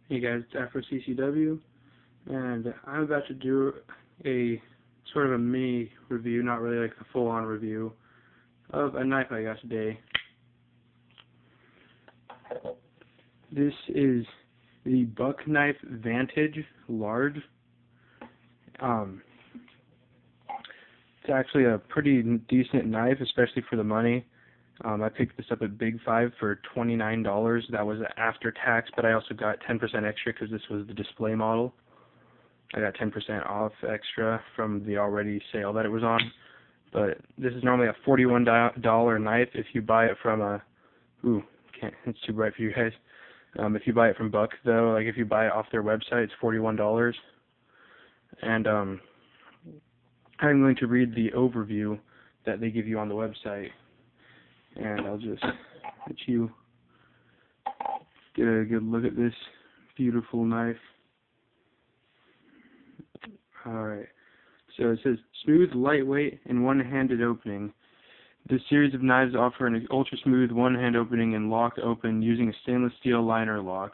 Hey guys, it's Afro CCW, and I'm about to do a sort of a mini review, not really like a full-on review, of a knife I got today. This is the Buck Knife Vantage Large. It's actually a pretty decent knife, especially for the money. I picked this up at Big Five for $29. That was after tax, but I also got 10% extra because this was the display model. I got 10% off extra from the already sale that it was on. But this is normally a $41 knife if you buy it from a... it's too bright for you guys. If you buy it from Buck, though, like if you buy it off their website, it's $41. And I'm going to read the overview that they give you on the website. And I'll just let you get a good look at this beautiful knife. Alright, so it says, smooth, lightweight, and one-handed opening. This series of knives offer an ultra-smooth one-hand opening and lock open using a stainless steel liner lock.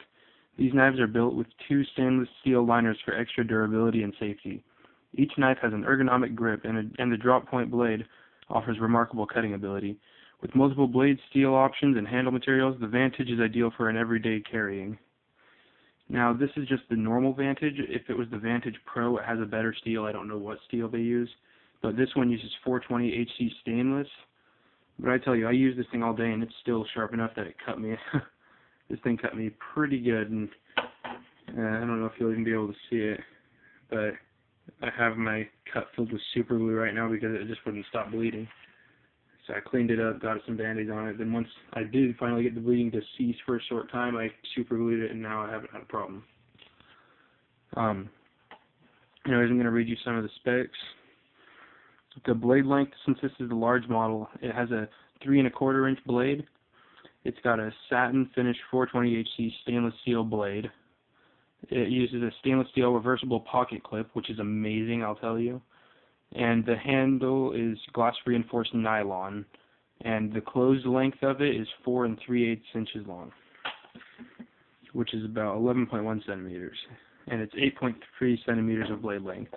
These knives are built with two stainless steel liners for extra durability and safety. Each knife has an ergonomic grip, and the drop point blade offers remarkable cutting ability. With multiple blade steel options and handle materials, the Vantage is ideal for an everyday carrying. Now, this is just the normal Vantage. If it was the Vantage Pro, it has a better steel. I don't know what steel they use. But this one uses 420 HC stainless. But I tell you, I use this thing all day, and it's still sharp enough that it cut me. This thing cut me pretty good, and I don't know if you'll even be able to see it. But I have my cut filled with super glue right now because it just wouldn't stop bleeding. So I cleaned it up, got some Band-Aids on it. Then once I did finally get the bleeding to cease for a short time, I super glued it, and now I haven't had a problem. Anyways, I'm going to read you some of the specs. The blade length, since this is the large model, it has a 3 1/4 inch blade. It's got a satin finish 420 HC stainless steel blade. It uses a stainless steel reversible pocket clip, which is amazing, I'll tell you. And the handle is glass reinforced nylon, and the closed length of it is 4 3/8 inches long, which is about 11.1 centimeters, and it's 8.3 centimeters of blade length.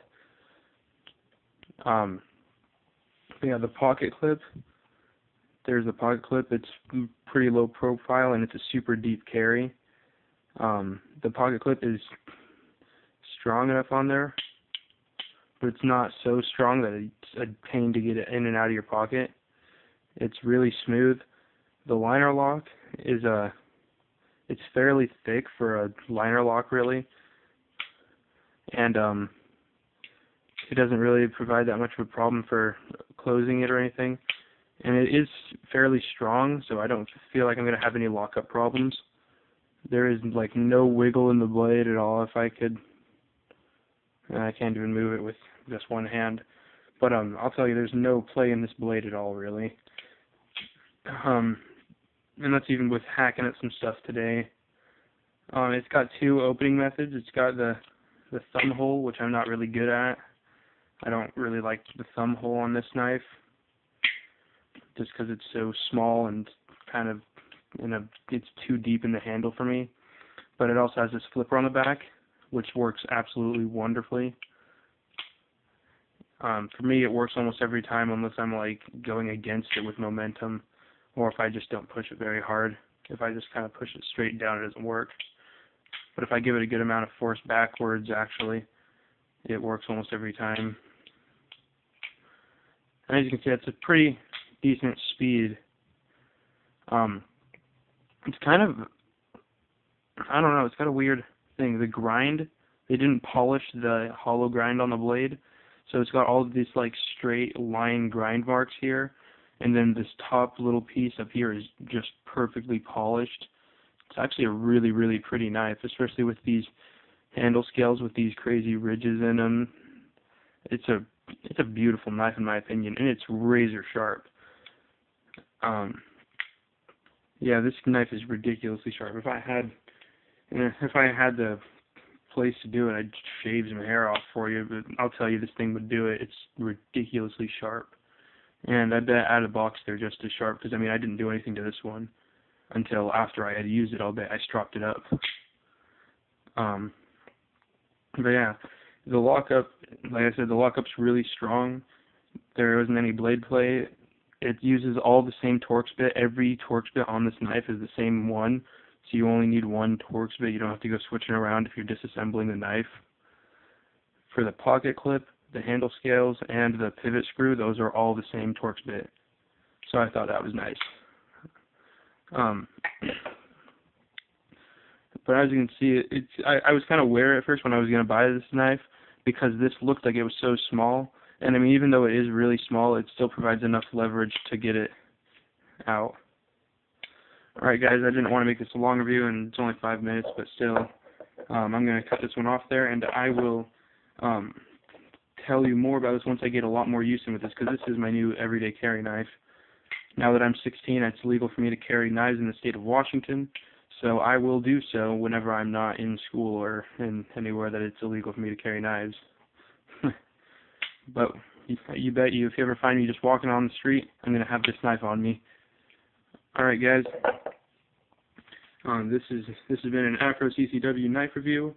Yeah, the pocket clip. There's the pocket clip. It's pretty low profile, and it's a super deep carry. The pocket clip is strong enough on there, but it's not so strong that it's a pain to get it in and out of your pocket. It's really smooth. The liner lock is it's fairly thick for a liner lock, really, and it doesn't really provide that much of a problem for closing it or anything. And it is fairly strong, so I don't feel like I'm going to have any lockup problems. There is like no wiggle in the blade at all. If I could, I can't even move it with just one hand. But I'll tell you, there's no play in this blade at all, really. And that's even with hacking at some stuff today. It's got two opening methods. It's got the thumb hole, which I'm not really good at. I don't really like the thumb hole on this knife, just because it's so small and kind of it's too deep in the handle for me. But it also has this flipper on the back, which works absolutely wonderfully. For me, it works almost every time, unless I'm like going against it with momentum, or if I just don't push it very hard. If I just kind of push it straight down, it doesn't work. But if I give it a good amount of force backwards, actually, it works almost every time. And as you can see, it's a pretty decent speed. It's kind of, I don't know, it's got a weird thing. The grind, they didn't polish the hollow grind on the blade, so it's got all of these like straight line grind marks here, and then this top little piece up here is just perfectly polished. It's actually a really, really pretty knife, especially with these handle scales with these crazy ridges in them. It's a beautiful knife in my opinion, and it's razor sharp. Yeah, this knife is ridiculously sharp. If I had the place to do it, I'd shave some hair off for you, but I'll tell you, this thing would do it. It's ridiculously sharp. And I bet out of the box they're just as sharp, because I mean, I didn't do anything to this one until after I had used it all day. I stropped it up. But yeah, the lockup, like I said, the lockup's really strong. There isn't any blade play. It uses all the same Torx bit. Every Torx bit on this knife is the same one, so you only need one Torx bit. You don't have to go switching around if you're disassembling the knife. For the pocket clip, the handle scales, and the pivot screw, those are all the same Torx bit. So I thought that was nice. But as you can see, I was kind of wary at first when I was going to buy this knife because this looked like it was so small. And I mean, even though it is really small, it still provides enough leverage to get it out. Alright guys, I didn't want to make this a long review, and it's only 5 minutes, but still, I'm going to cut this one off there, and I will tell you more about this once I get a lot more use in with this, because this is my new everyday carry knife. Now that I'm 16, it's legal for me to carry knives in the state of Washington, so I will do so whenever I'm not in school or in anywhere that it's illegal for me to carry knives. But you bet you, if you ever find me just walking on the street, I'm going to have this knife on me. Alright guys, this has been an Afro CCW knife review,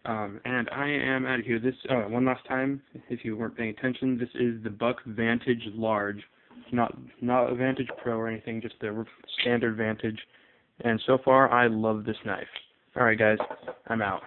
and I am out of here. This, one last time, if you weren't paying attention, this is the Buck Vantage Large. Not a Vantage Pro or anything, just the standard Vantage. And so far, I love this knife. Alright guys, I'm out.